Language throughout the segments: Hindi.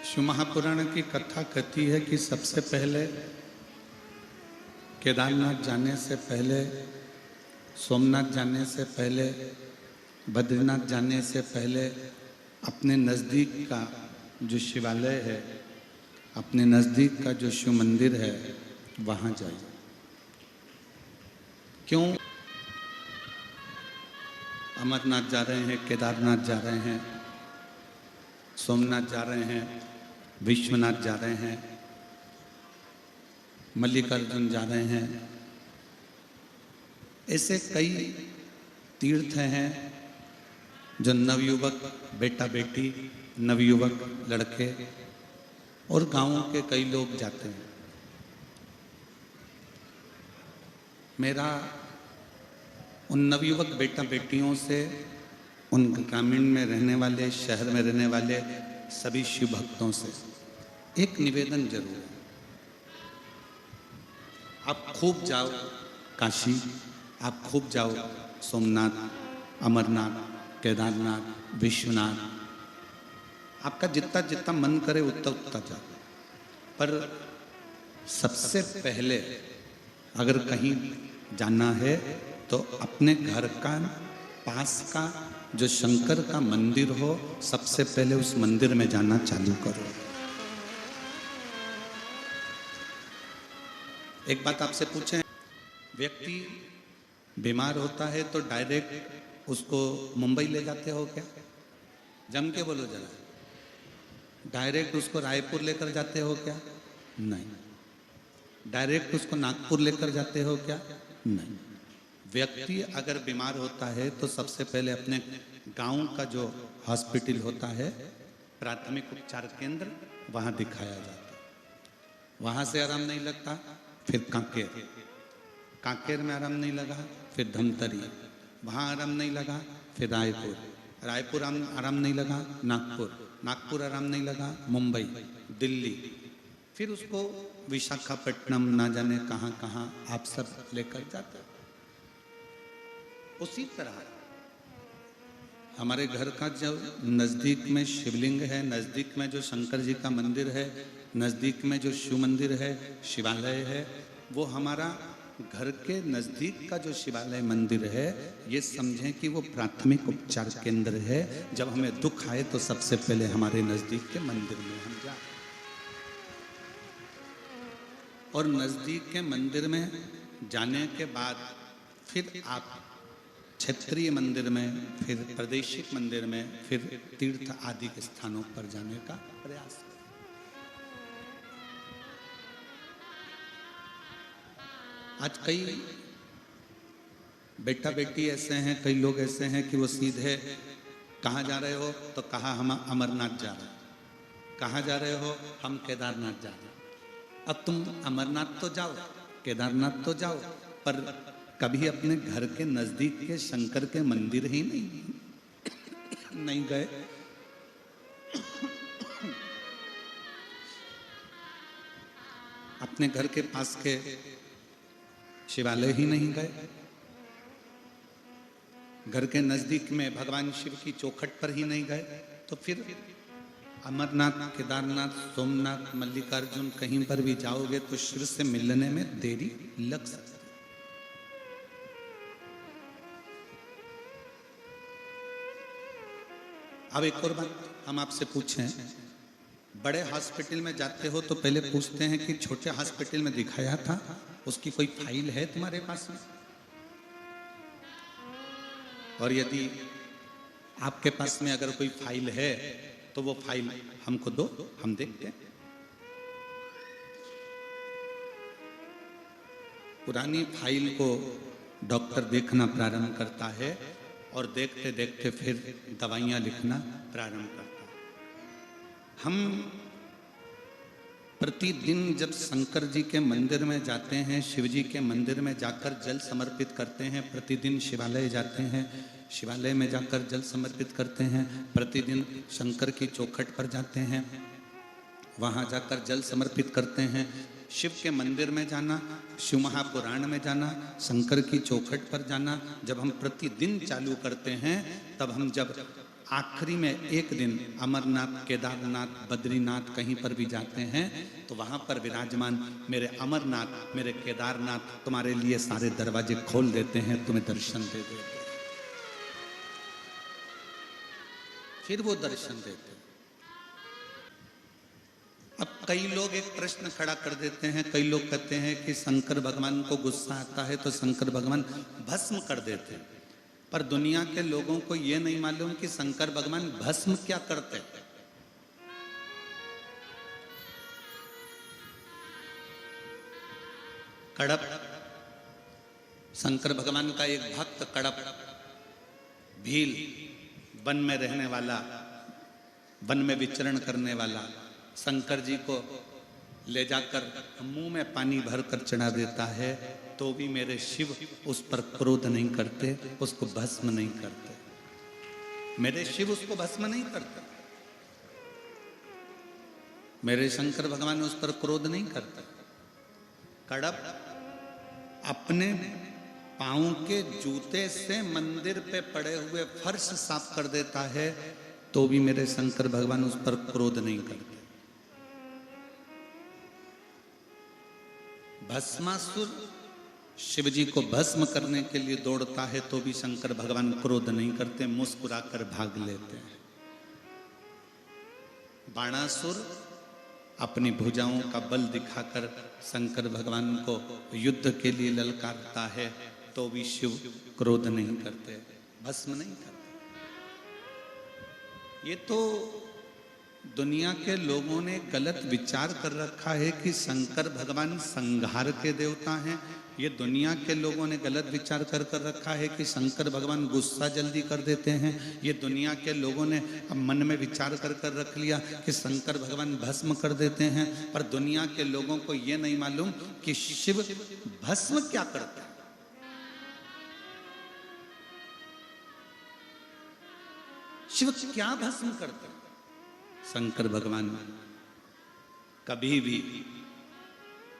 शिव महापुराण की कथा कहती है कि सबसे पहले केदारनाथ जाने से पहले, सोमनाथ जाने से पहले, बद्रीनाथ जाने से पहले अपने नज़दीक का जो शिवालय है, अपने नज़दीक का जो शिव मंदिर है, वहाँ जाइए। क्यों? अमरनाथ जा रहे हैं, केदारनाथ जा रहे हैं, सोमनाथ जा रहे हैं, विश्वनाथ जा रहे हैं, मल्लिकार्जुन जा रहे हैं। ऐसे कई तीर्थ हैं जो नवयुवक बेटा बेटी, नवयुवक लड़के और गांवों के कई लोग जाते हैं। मेरा उन नवयुवक बेटा बेटियों से, उन ग्रामीण में रहने वाले, शहर में रहने वाले सभी शिव भक्तों से एक निवेदन जरूर है। आप खूब जाओ काशी, आप खूब जाओ सोमनाथ, अमरनाथ, केदारनाथ, विश्वनाथ, आपका जितना जितना मन करे उतना उतना जाओ। पर सबसे पहले अगर कहीं जाना है तो अपने घर का पास का जो शंकर का मंदिर हो, सबसे पहले उस मंदिर में जाना चालू करो। एक बात आपसे पूछें, व्यक्ति बीमार होता है तो डायरेक्ट उसको मुंबई ले जाते हो क्या? जम के बोलो जरा। डायरेक्ट उसको रायपुर लेकर जाते हो क्या? नहीं। डायरेक्ट उसको नागपुर लेकर जाते हो क्या? नहीं। व्यक्ति अगर बीमार होता है तो सबसे पहले अपने गांव का जो हॉस्पिटल होता है, प्राथमिक उपचार केंद्र, वहां दिखाया जाता है। वहां से आराम नहीं लगता, फिर कांकेर, कांकेर में आराम नहीं लगा, फिर धमतरी, वहां आराम नहीं लगा, फिर रायपुर, रायपुर आराम नहीं लगा, नागपुर, नागपुर आराम नहीं लगा, मुंबई, दिल्ली, फिर उसको विशाखापट्टनम, ना जाने कहाँ कहाँ आप सब लेकर जाते हैं। उसी तरह हमारे घर का जो नज़दीक में शिवलिंग है, नज़दीक में जो शंकर जी का मंदिर है, नज़दीक में जो शिव मंदिर है, शिवालय है, वो हमारा घर के नज़दीक का जो शिवालय मंदिर है, ये समझें कि वो प्राथमिक उपचार केंद्र है। जब हमें दुख आए तो सबसे पहले हमारे नज़दीक के मंदिर में हम जाए। और नज़दीक के मंदिर में जाने के बाद फिर आप क्षेत्रीय मंदिर में, फिर प्रादेशिक मंदिर में, फिर तीर्थ आदि के स्थानों पर जाने का प्रयास करें। आज कई बेटा बेटी ऐसे हैं, कई लोग ऐसे हैं कि वो सीधे कहाँ जा रहे हो तो कहा हम अमरनाथ जा रहे हैं, कहाँ जा रहे हो, हम केदारनाथ जा रहे हैं। अब तुम अमरनाथ तो जाओ, केदारनाथ तो जाओ, पर कभी अपने घर के नजदीक के शंकर के मंदिर ही नहीं गए। अपने घर के पास के शिवालय ही नहीं गए। घर के नजदीक में भगवान शिव की चौखट पर ही नहीं गए, तो फिर अमरनाथ, केदारनाथ, सोमनाथ, मल्लिकार्जुन कहीं पर भी जाओगे तो शिव से मिलने में देरी लग सकती है। अब एक और बात हम आपसे पूछें, बड़े हॉस्पिटल में जाते हो तो पहले पूछते हैं कि छोटे हॉस्पिटल में दिखाया था, उसकी कोई फाइल है तुम्हारे पास में? और यदि आपके पास में अगर कोई फाइल है तो वो फाइल हमको दो, हम देखते हैं। पुरानी फाइल को डॉक्टर देखना प्रारंभ करता है और देखते देखते फिर दवाइयाँ लिखना प्रारंभ करता है। हम प्रतिदिन जब शंकर जी के मंदिर में जाते हैं, शिव जी के मंदिर में जाकर जल समर्पित करते हैं, प्रतिदिन शिवालय जाते हैं, शिवालय में जाकर जल समर्पित करते हैं, प्रतिदिन शंकर की चौखट पर जाते हैं, वहाँ जाकर जल समर्पित करते हैं। शिव के मंदिर में जाना, शिव महापुराण में जाना, शंकर की चौखट पर जाना, जब हम प्रतिदिन चालू करते हैं, तब हम जब आखिरी में एक दिन अमरनाथ, केदारनाथ, बद्रीनाथ कहीं पर भी जाते हैं तो वहां पर विराजमान मेरे अमरनाथ, मेरे केदारनाथ तुम्हारे लिए सारे दरवाजे खोल देते हैं, तुम्हें दर्शन दे देते हैं। फिर वो दर्शन देते हैं। अब कई लोग एक प्रश्न खड़ा कर देते हैं, कई लोग कहते हैं कि शंकर भगवान को गुस्सा आता है तो शंकर भगवान भस्म कर देते हैं। पर दुनिया के लोगों को यह नहीं मालूम कि शंकर भगवान भस्म क्या करते हैं। कड़प, शंकर भगवान का एक भक्त कड़प, भील, वन में रहने वाला, वन में विचरण करने वाला, शंकर जी को ले जाकर मुंह में पानी भरकर चढ़ा देता है तो भी मेरे शिव उस पर क्रोध नहीं करते, उसको भस्म नहीं करते। मेरे शिव उसको भस्म नहीं करते, मेरे शंकर भगवान उस पर क्रोध नहीं करते। कड़प अपने पांव के जूते से मंदिर पे पड़े हुए फर्श साफ कर देता है तो भी मेरे शंकर भगवान उस पर क्रोध नहीं करते। भस्मासुर शिवजी को भस्म करने के लिए दौड़ता है तो भी शंकर भगवान क्रोध नहीं करते, मुस्कुराकर भाग लेते हैं। बाणासुर अपनी भुजाओं का बल दिखाकर शंकर भगवान को युद्ध के लिए ललकारता है तो भी शिव क्रोध नहीं करते, भस्म नहीं करते। ये तो दुनिया के लोगों ने गलत विचार कर रखा है कि शंकर भगवान संहार के देवता हैं। ये दुनिया के लोगों ने गलत विचार कर रखा है कि शंकर भगवान गुस्सा जल्दी कर देते हैं। ये दुनिया के लोगों ने अब मन में विचार कर रख लिया कि शंकर भगवान भस्म कर देते हैं। पर दुनिया के लोगों को ये नहीं मालूम कि शिव भस्म क्या करता है। शिव क्या भस्म करते हैं। शंकर भगवान कभी भी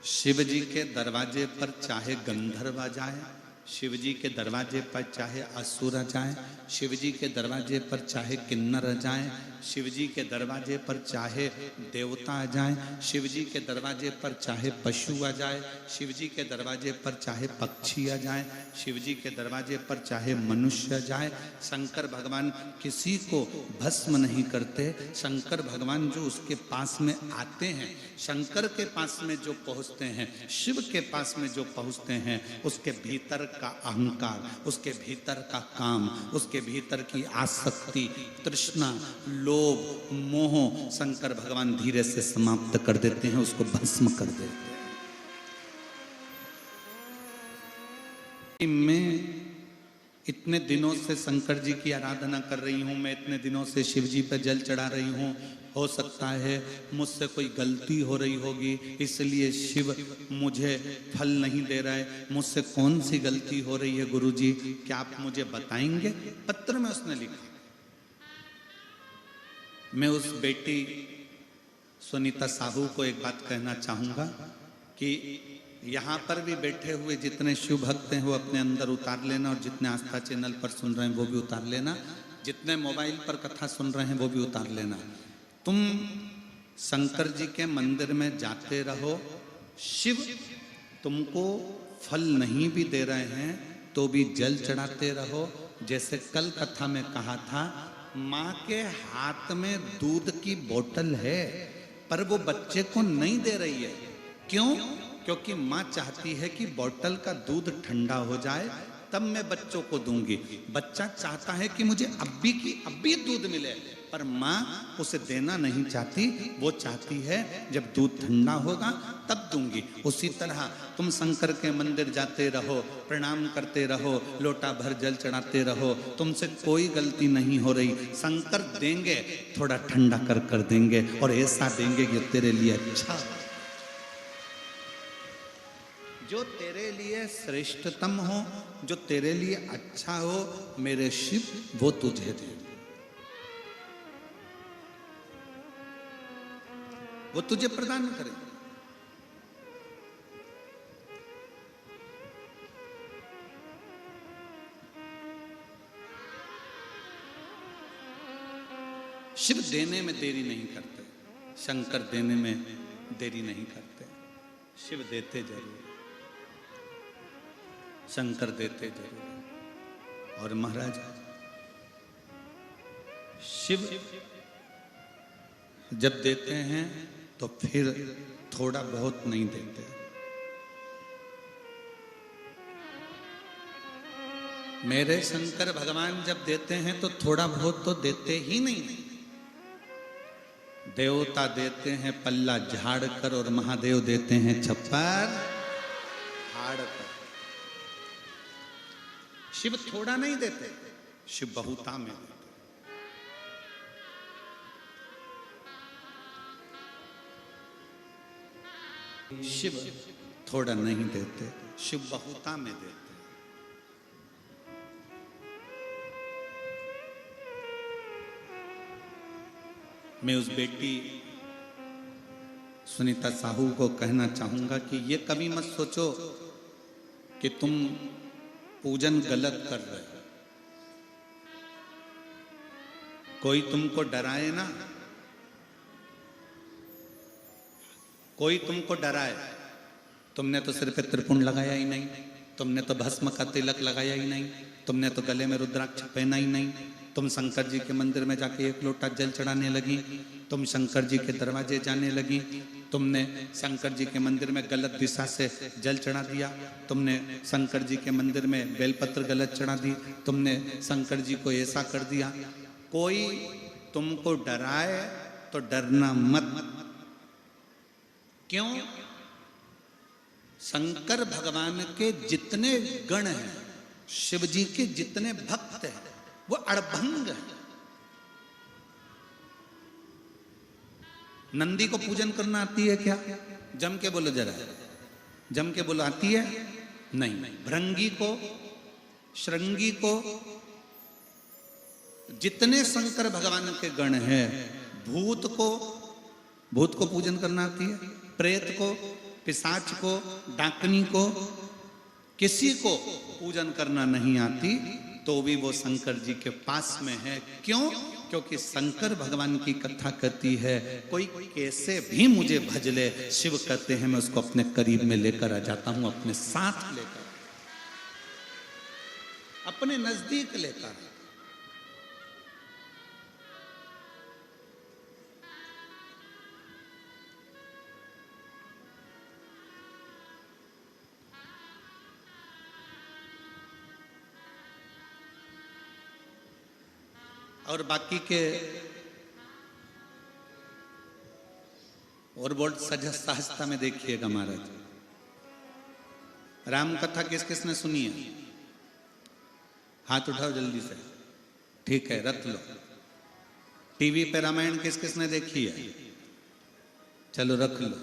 शिव जी के दरवाजे पर चाहे गंधर्व आ जाए, शिव जी के दरवाजे पर चाहे असुर आ जाए, शिव जी के दरवाजे पर चाहे किन्नर आ जाए, शिव जी के दरवाजे पर चाहे देवता आ जाए, शिव जी के दरवाजे पर चाहे पशु आ जाए, शिव जी के दरवाजे पर चाहे पक्षी आ जाए, शिव जी के दरवाजे पर चाहे मनुष्य आ जाए, शंकर भगवान किसी को भस्म नहीं करते। शंकर भगवान जो उसके पास में आते हैं, शंकर के पास में जो पहुंचते हैं, शिव के पास में जो पहुंचते हैं, उसके भीतर का अहंकार, उसके भीतर का काम, उसके भीतर की आसक्ति, तृष्णा, लोभ, मोह शंकर भगवान धीरे से समाप्त कर देते हैं, उसको भस्म कर देते हैं। मैं इतने दिनों से शंकर जी की आराधना कर रही हूँ, मैं इतने दिनों से शिव जी पर जल चढ़ा रही हूँ। हो सकता है मुझसे कोई गलती हो रही होगी, इसलिए शिव मुझे फल नहीं दे रहा है। मुझसे कौन सी गलती हो रही है गुरुजी, क्या आप मुझे बताएंगे। पत्र में उसने लिखा। मैं उस बेटी सुनीता साहू को एक बात कहना चाहूंगा कि यहाँ पर भी बैठे हुए जितने शिव भक्त हैं वो अपने अंदर उतार लेना, और जितने आस्था चैनल पर सुन रहे हैं वो भी उतार लेना, जितने मोबाइल पर कथा सुन रहे हैं वो भी उतार लेना। तुम शंकर जी के मंदिर में जाते रहो, शिव तुमको फल नहीं भी दे रहे हैं तो भी जल चढ़ाते रहो। जैसे कल कथा में कहा था, माँ के हाथ में दूध की बोतल है पर वो बच्चे को नहीं दे रही है। क्यों? क्योंकि माँ चाहती है कि बोतल का दूध ठंडा हो जाए तब मैं बच्चों को दूंगी। बच्चा चाहता है कि मुझे अभी की अभी दूध मिले, पर माँ उसे देना नहीं चाहती, वो चाहती है जब दूध ठंडा होगा तब दूंगी। उसी तरह तुम शंकर के मंदिर जाते रहो, प्रणाम करते रहो, लोटा भर जल चढ़ाते रहो, तुमसे कोई गलती नहीं हो रही। शंकर देंगे, थोड़ा ठंडा कर देंगे, और ऐसा देंगे कि तेरे लिए अच्छा, जो तेरे लिए श्रेष्ठतम हो, जो तेरे लिए अच्छा हो, मेरे शिव वो तुझे दे, वो तुझे प्रदान करे। शिव देने में देरी नहीं करते, शंकर देने में देरी नहीं करते। शिव देते जरूर, शंकर देते जरूर। और महाराज शिव जब देते हैं तो फिर थोड़ा बहुत नहीं देते। मेरे शंकर भगवान जब देते हैं तो थोड़ा बहुत तो देते ही नहीं। देवता देते हैं पल्ला झाड़ कर और महादेव देते हैं छप्पर फाड़ कर। शिव थोड़ा नहीं देते, शिव बहुता में देते। शिव थोड़ा नहीं देते, शिव बहुता में देते। मैं उस बेटी सुनीता साहू को कहना चाहूंगा कि ये कभी मत सोचो कि तुम पूजन गलत कर रहे हो। कोई तुमको डराए ना, कोई तुमको डराए, तुमने तो सिर पे त्रिपुंड लगाया ही नहीं, तुमने तो भस्म का तिलक लगाया ही नहीं, तुमने तो गले में रुद्राक्ष पहना ही नहीं, तुम शंकर जी के मंदिर में जाके एक लोटा जल चढ़ाने लगी, तुम शंकर जी के दरवाजे जाने लगी, तुमने शंकर जी के मंदिर में गलत दिशा से जल चढ़ा दिया, तुमने शंकर जी के मंदिर में बेलपत्र गलत चढ़ा दी, तुमने शंकर जी को ऐसा कर दिया। कोई तुमको डराए तो डरना मत। क्यों? शंकर भगवान के जितने गण हैं, शिव जी के जितने भक्त हैं, वो अड़भंग है। नंदी को पूजन करना आती है क्या? जम के बोलो जरा, जम के बोलो आती है? नहीं। भृंगी को, श्रृंगी को, जितने शंकर भगवान के गण हैं, भूत को पूजन करना आती है? प्रेत को, पिशाच को, डाकनी को, किसी को पूजन करना नहीं आती, तो भी वो शंकर जी के पास में है। क्यों? क्योंकि शंकर भगवान की कथा कहती है, कोई कैसे भी मुझे भज ले, शिव कहते हैं मैं उसको अपने करीब में लेकर आ जाता हूं, अपने साथ लेकर, अपने नजदीक लेकर। और बाकी के और बोर्ड सहजता में देखिएगा महाराज, राम कथा किस किसने सुनी है? हाथ उठाओ जल्दी से। ठीक है, रख लो। टीवी पे रामायण किस किसने देखी है? चलो रख लो।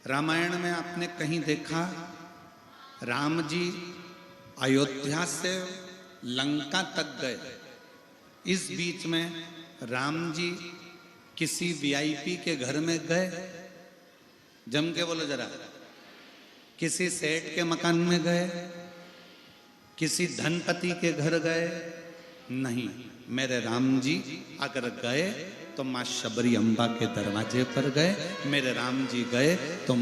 रामायण में आपने कहीं देखा राम जी अयोध्या से लंका तक गए, इस बीच में राम जी किसी वीआईपी के घर में गए? जम के बोलो जरा। किसी सेठ के मकान में गए? किसी धनपति के घर गए? नहीं। मेरे राम जी अगर गए तो मां शबरी अम्बा के दरवाजे पर गए। मेरे राम जी गए तो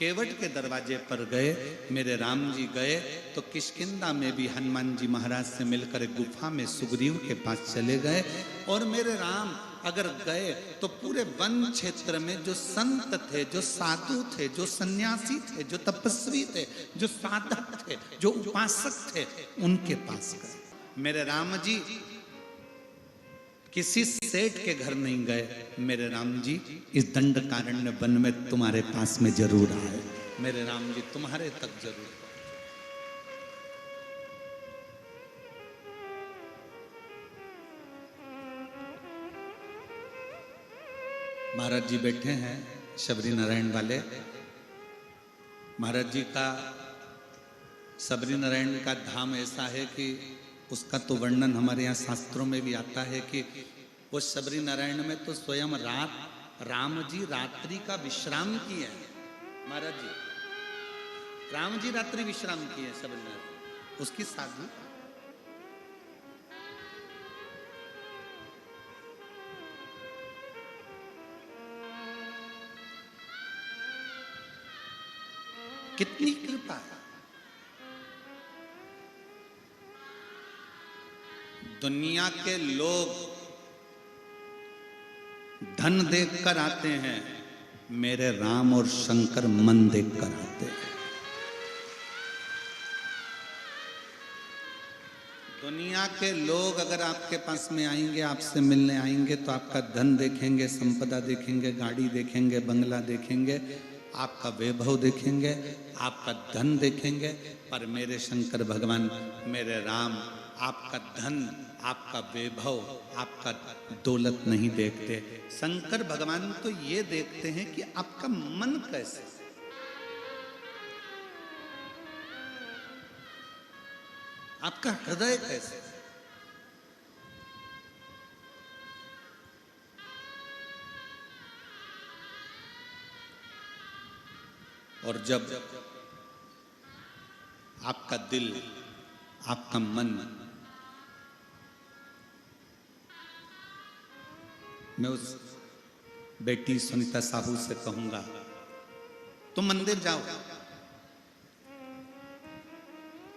केवट के दरवाजे पर गए। मेरे राम जी गए तो किष्किंधा में भी हनुमान जी महाराज से मिलकर गुफा में सुग्रीव के पास चले गए। और मेरे राम अगर गए तो पूरे वन क्षेत्र में जो संत थे, जो साधु थे, जो सन्यासी थे, जो तपस्वी थे, जो साधक थे, जो उपासक थे, उनके पास गए। मेरे राम जी किसी सेठ के घर नहीं गए। मेरे राम जी इस दंडकारण्य वन में तुम्हारे पास में जरूर आए। मेरे राम जी तुम्हारे तक जरूर। महाराज जी बैठे हैं शबरी नारायण वाले। महाराज जी का शबरी नारायण का धाम ऐसा है कि उसका तो वर्णन हमारे यहाँ शास्त्रों में भी आता है कि वो शबरी नारायण में तो स्वयं राम जी रात्रि का विश्राम किए हैं। महाराज जी राम जी रात्रि विश्राम किए शबरी नारायण, उसकी साधु। कितनी कृपा है। दुनिया के लोग धन देखकर आते हैं, मेरे राम और शंकर मन देखकर आते हैं। दुनिया के लोग अगर आपके पास में आएंगे, आपसे मिलने आएंगे, तो आपका धन देखेंगे, संपदा देखेंगे, गाड़ी देखेंगे, बंगला देखेंगे, आपका वैभव देखेंगे, आपका धन देखेंगे। पर मेरे शंकर भगवान, मेरे राम, आपका धन, आपका वैभव, आपका दौलत नहीं देखते। शंकर भगवान तो ये देखते हैं कि आपका मन कैसे, आपका हृदय कैसे। और जब आपका दिल, आपका मन, मैं उस बेटी सुनीता साहू से कहूंगा, तुम मंदिर जाओ।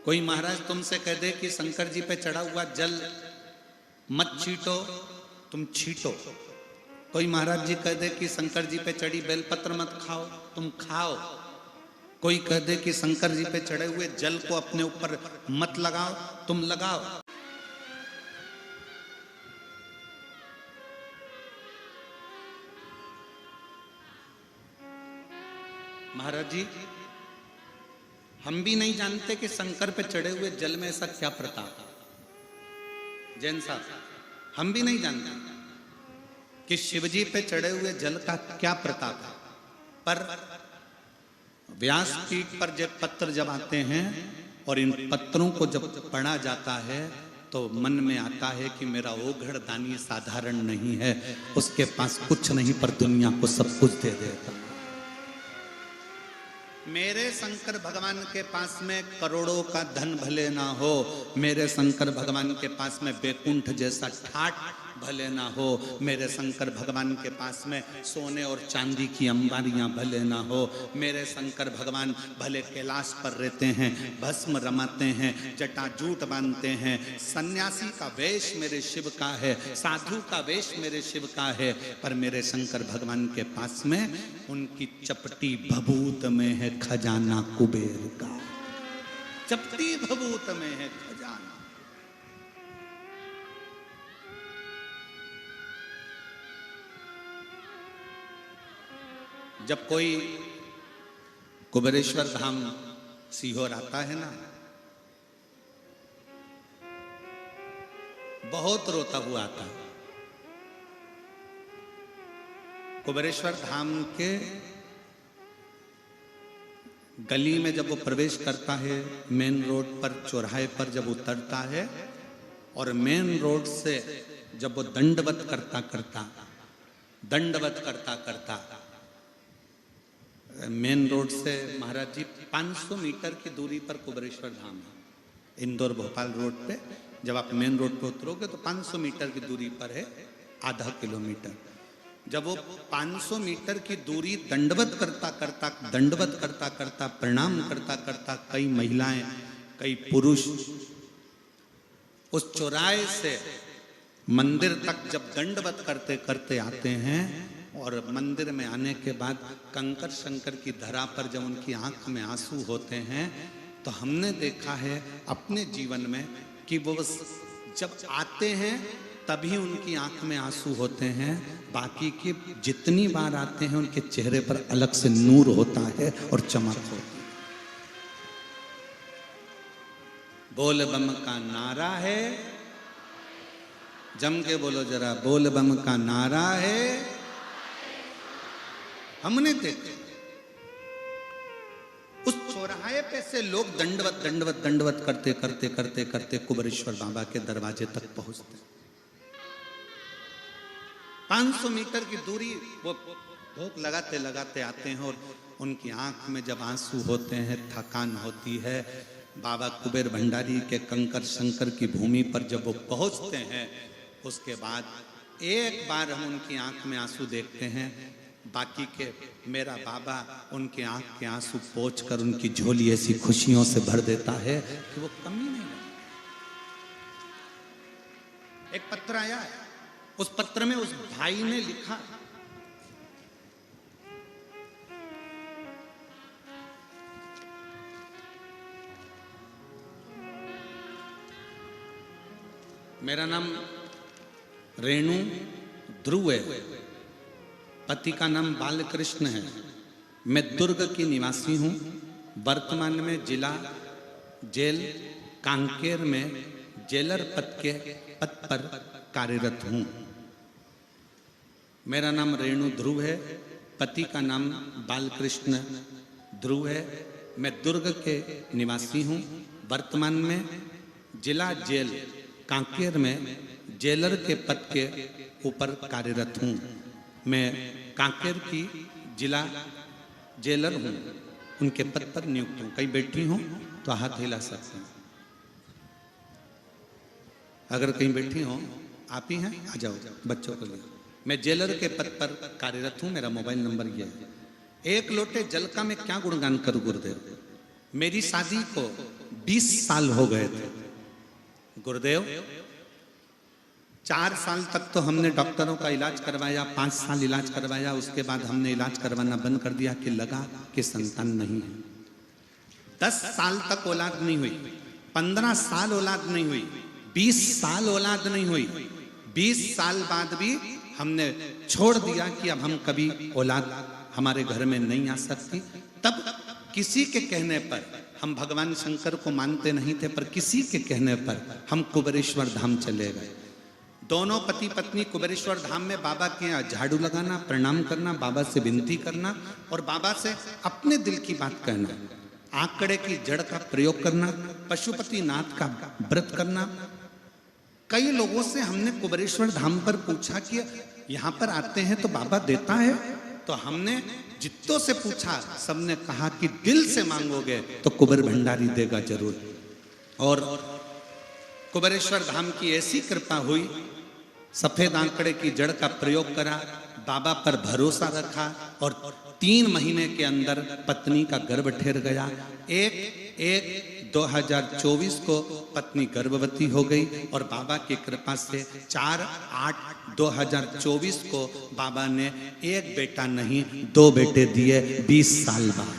कोई महाराज तुमसे कह दे कि शंकर जी पे चढ़ा हुआ जल मत छीटो, तुम छीटो। कोई महाराज जी कह दे कि शंकर जी पे चढ़ी बेलपत्र मत खाओ, तुम खाओ। कोई कह दे कि शंकर जी पे चढ़े हुए जल को अपने ऊपर मत लगाओ, तुम लगाओ। महाराज जी, हम भी नहीं जानते कि शंकर पे चढ़े हुए जल में ऐसा क्या प्रताप है। जैन साहब, हम भी नहीं जानते कि शिवजी पे चढ़े हुए जल का क्या प्रताप है। पर व्यासपीठ पर जब पत्र जब आते हैं और इन पत्रों को जब पढ़ा जाता है तो मन में आता है कि मेरा ओघड़ दानी साधारण नहीं है, उसके पास कुछ नहीं पर दुनिया को सब कुछ दे देता। मेरे शंकर भगवान के पास में करोड़ों का धन भले ना हो, मेरे शंकर भगवान के पास में बैकुंठ जैसा ठाट भले ना हो, मेरे शंकर भगवान के पास में सोने और चांदी की अंबारियां भले ना हो, मेरे शंकर भगवान भले कैलाश पर रहते हैं, भस्म रमाते हैं, जटाजूट बांधते हैं, सन्यासी का वेश मेरे शिव का है, साधु का वेश मेरे शिव का है, पर मेरे शंकर भगवान के पास में उनकी चपटी भभूत में है खजाना कुबेर का। चपटी भभूत में है खजाना। जब कोई कुबेरेश्वर धाम सीहोर आता है ना, बहुत रोता हुआ आता है। कुबेरेश्वर धाम के गली में जब वो प्रवेश करता है, मेन रोड पर चौराहे पर जब उतरता है और मेन रोड से जब वो दंडवत करता मेन रोड से महाराज जी 500 मीटर की दूरी पर कुबेरेश्वर धाम है। इंदौर भोपाल रोड पे जब आप मेन रोड पे उतरोगे तो 500 मीटर की दूरी पर है, आधा किलोमीटर। जब वो 500 मीटर की दूरी दंडवत करता प्रणाम करता कई महिलाएं, कई पुरुष उस चौराहे से मंदिर तक जब दंडवत करते करते आते हैं और मंदिर में आने के बाद कंकर शंकर की धरा पर जब उनकी आंख में आंसू होते हैं, तो हमने देखा है अपने जीवन में कि वो जब आते हैं तभी उनकी आंख में आंसू होते हैं, बाकी की जितनी बार आते हैं उनके चेहरे पर अलग से नूर होता है और चमक होती है। बोल बम का नारा है, जम के बोलो जरा, बोल बम का नारा है। हमने देखा उस चौराहे पे से लोग दंडवत करते कुबेरेश्वर बाबा के दरवाजे तक पहुंचते। 500 मीटर की दूरी वो भोग लगाते आते हैं और उनकी आंख में जब आंसू होते हैं, थकान होती है, बाबा कुबेर भंडारी के कंकर शंकर की भूमि पर जब वो पहुंचते हैं, उसके बाद एक बार हम उनकी आंख में आंसू देखते हैं बाकी के मेरा बाबा उनके आंख के आंसू पोंछ कर उनकी झोली ऐसी खुशियों से भर देता है कि वो कमी नहीं है। एक पत्र आया है, उस पत्र में उस भाई ने लिखा, मेरा नाम रेणु ध्रुव है, पति का नाम बालकृष्ण है, मैं दुर्ग की निवासी हूं, वर्तमान में जिला जेल कांकेर में जेलर पद पर कार्यरत हूं। मेरा नाम रेणु ध्रुव है, पति का नाम बालकृष्ण ध्रुव है, मैं दुर्ग के निवासी हूं, वर्तमान में जिला जेल कांकेर में जेलर के पद के ऊपर कार्यरत हूं। मैं कांकेर की जिला जेलर हूं, उनके पद पर नियुक्त हूं। कहीं बैठी हूं तो हाथ हिला सकते हैं, अगर कहीं बैठी हो आप ही हैं आ जाओ, बच्चों को लिए। मैं जेलर के पद पर कार्यरत हूं, मेरा मोबाइल नंबर ये है। एक लोटे जल का मैं क्या गुणगान करूं गुरुदेव, मेरी शादी को 20 साल हो गए थे गुरुदेव। 4 साल तक तो हमने डॉक्टरों का इलाज करवाया, 5 साल इलाज करवाया, उसके बाद हमने इलाज करवाना बंद कर दिया कि लगा कि संतान नहीं है। 10 साल तक औलाद नहीं हुई, 15 साल औलाद नहीं हुई, 20 साल औलाद नहीं हुई। 20 साल बाद भी हमने छोड़ दिया कि अब हम कभी औलाद हमारे घर में नहीं आ सकती। तब किसी के कहने पर, हम भगवान शंकर को मानते नहीं थे, पर किसी के कहने पर हम कुबेरेश्वर धाम चले गए। दोनों पति पत्नी कुबेरेश्वर धाम में बाबा के यहाँ झाड़ू लगाना, प्रणाम करना, बाबा से विनती करना और बाबा से अपने दिल की बात कहना, आंकड़े की जड़ का प्रयोग करना, पशुपति नाथ का व्रत करना। कई लोगों से हमने कुबेरेश्वर धाम पर पूछा कि यहाँ पर आते हैं तो बाबा देता है, तो हमने जितनों से पूछा सबने कहा कि दिल से मांगोगे तो कुबेर भंडारी देगा जरूर। और कुबेरेश्वर धाम की ऐसी कृपा हुई, सफेद आंकड़े की जड़ का प्रयोग करा, बाबा पर भरोसा रखा और 3 महीने के अंदर पत्नी का गर्भ ठहर गया। 1/1/2024 को पत्नी गर्भवती हो गई और बाबा की कृपा से 4/8/2024 को बाबा ने 1 बेटा नहीं 2 बेटे दिए 20 साल बाद।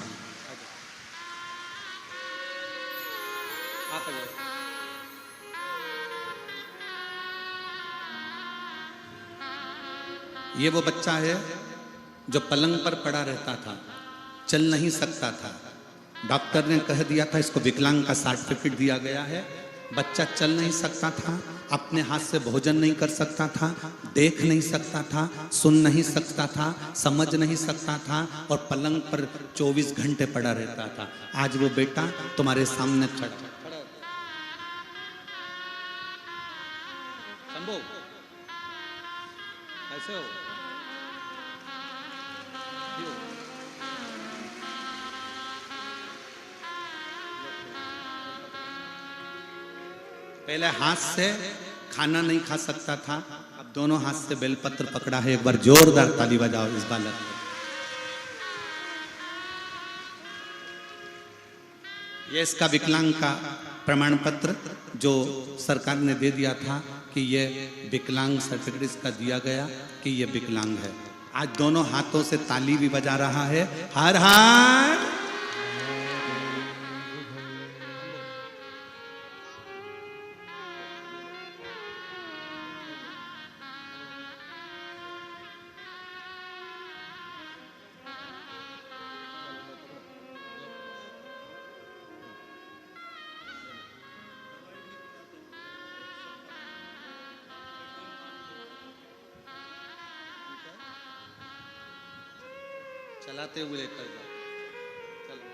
ये वो बच्चा है जो पलंग पर पड़ा रहता था, चल नहीं सकता था। डॉक्टर ने कह दिया था इसको विकलांग का सर्टिफिकेट दिया गया है। बच्चा चल नहीं सकता था, अपने हाथ से भोजन नहीं कर सकता था, देख नहीं सकता था, सुन नहीं सकता था, समझ नहीं सकता था और पलंग पर 24 घंटे पड़ा रहता था। आज वो बेटा तुम्हारे सामने खड़ा। शंभू कैसे हो? पहले हाथ से खाना नहीं खा सकता था, अब दोनों हाथ से बेलपत्र पकड़ा है। एक बार जोरदार ताली बजाओ इस बालक को। ये इसका विकलांग का प्रमाण पत्र जो सरकार ने दे दिया था कि ये विकलांग सर्टिफिकेट इसका दिया गया कि ये विकलांग है। आज दोनों हाथों से ताली भी बजा रहा है। हर हर चलाते हुए लेकर जाओ। चलो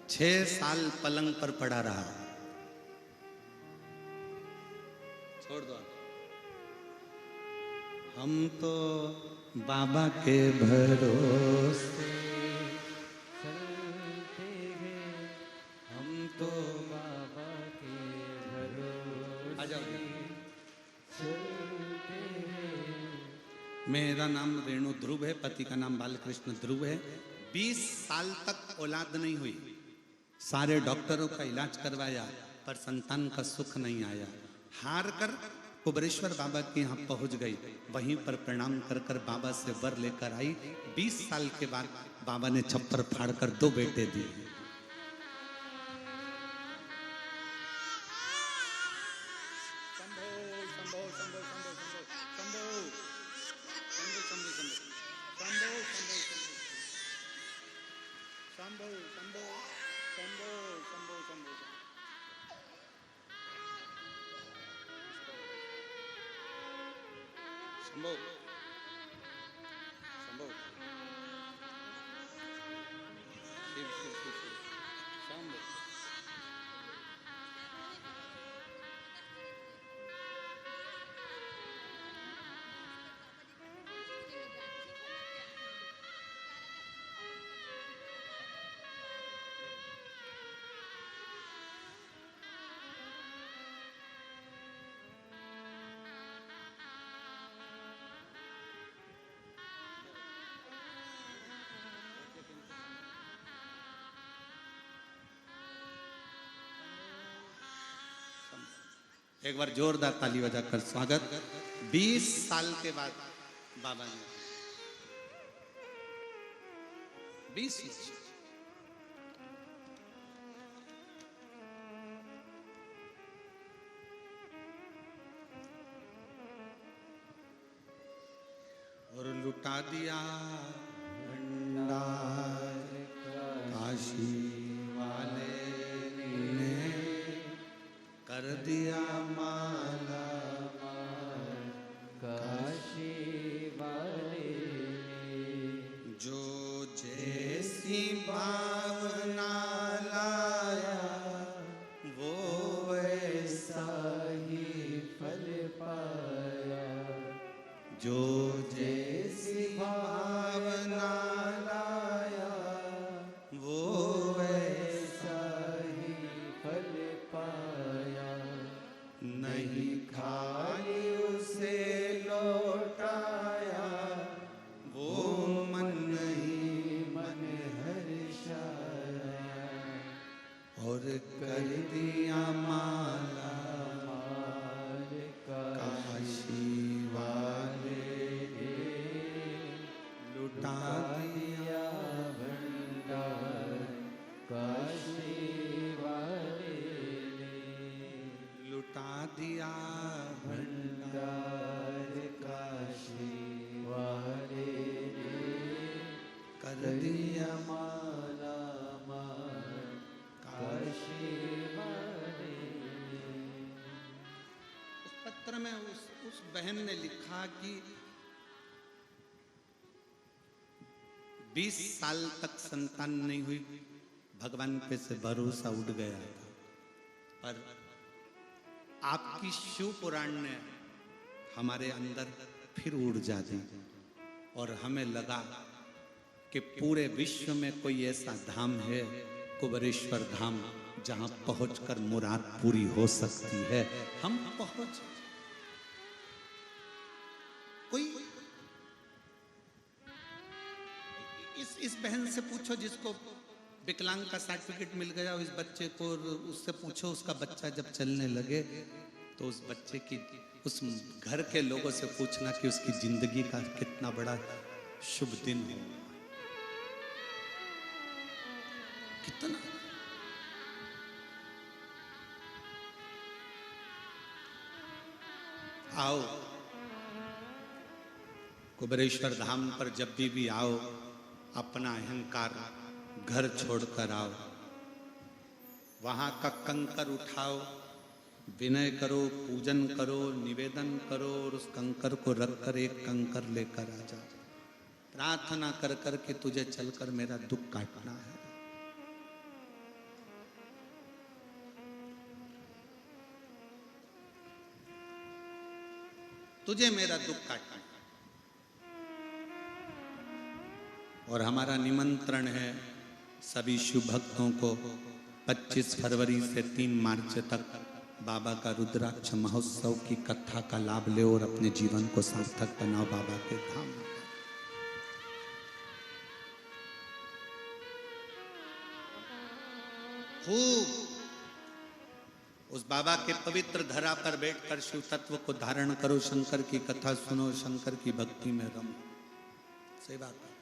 6 साल पलंग पर पड़ा रहा, छोड़ दो। हम तो बाबा के भरोसे चलते हैं, हम तो बाबा के भरोसे आ जाओ। चलते हैं मेरा नाम रेणु ध्रुव है, पति का नाम बालकृष्ण ध्रुव है। 20 साल तक औलाद नहीं हुई, सारे डॉक्टरों का इलाज करवाया पर संतान का सुख नहीं आया। हार कर कुबरेश्वर बाबा के यहाँ पहुंच गई, वहीं पर प्रणाम कर कर बाबा से वर लेकर आई। 20 साल के बाद बाबा ने छप्पर फाड़ कर 2 बेटे दिए। शंभो शंभो शिव शिव शिव शिव शंभो। एक बार जोरदार ताली बजाकर स्वागत। 20 साल के बाद बाबा ने 20 और लुटा दिया भंडार काशी वाले ने, कर दिया माला माल काशी वाले ने, जो जैसी भावना लाया वो वैसा ही फल पाया, जो जैसी भावना लाया वो वैसा ही फल पाया, नहीं खाली उसे लौटाया वो मन नहीं मन हर्षाया, और कर दिया माला माल काशी वाले ने, लुटा दिया भंडार काशी वाले ने, लुटा दिया भंडार काशी वाले ने, कर दिया माला माल काशी वाले ने। उस पत्र में उस बहन ने लिखा कि 20 साल तक संतान नहीं हुई, भगवान पे से भरोसा उठ गया था, पर आपकी शिव पुराण ने हमारे अंदर फिर ऊर्जा दी और हमें लगा कि पूरे विश्व में कोई ऐसा धाम है, कुबरेश्वर धाम, जहां पहुंचकर मुराद पूरी हो सकती है। हम पहुंच, कोई इस बहन से पूछो जिसको विकलांग का सर्टिफिकेट मिल गया, इस बच्चे को, उससे पूछो उसका बच्चा जब चलने लगे तो उस बच्चे की, उस घर के लोगों से पूछना कि उसकी जिंदगी का कितना बड़ा शुभ दिन हो, कितना। आओ कुबरेश्वर धाम पर जब भी आओ, अपना अहंकार घर छोड़कर आओ, वहां का कंकर उठाओ, विनय करो, पूजन करो, निवेदन करो, और उस कंकर को रखकर एक कंकर लेकर आ जाओ, प्रार्थना कर कर के तुझे चलकर मेरा दुख काटना है। तुझे मेरा दुख काटना है। और हमारा निमंत्रण है सभी शिव भक्तों को 25 फरवरी से 3 मार्च तक बाबा का रुद्राक्ष महोत्सव की कथा का लाभ ले और अपने जीवन को सार्थक बनाओ बाबा के धाम। खूब उस बाबा के पवित्र धरा पर बैठकर शिव तत्व को धारण करो, शंकर की कथा सुनो, शंकर की भक्ति में रमो, सेवा करो।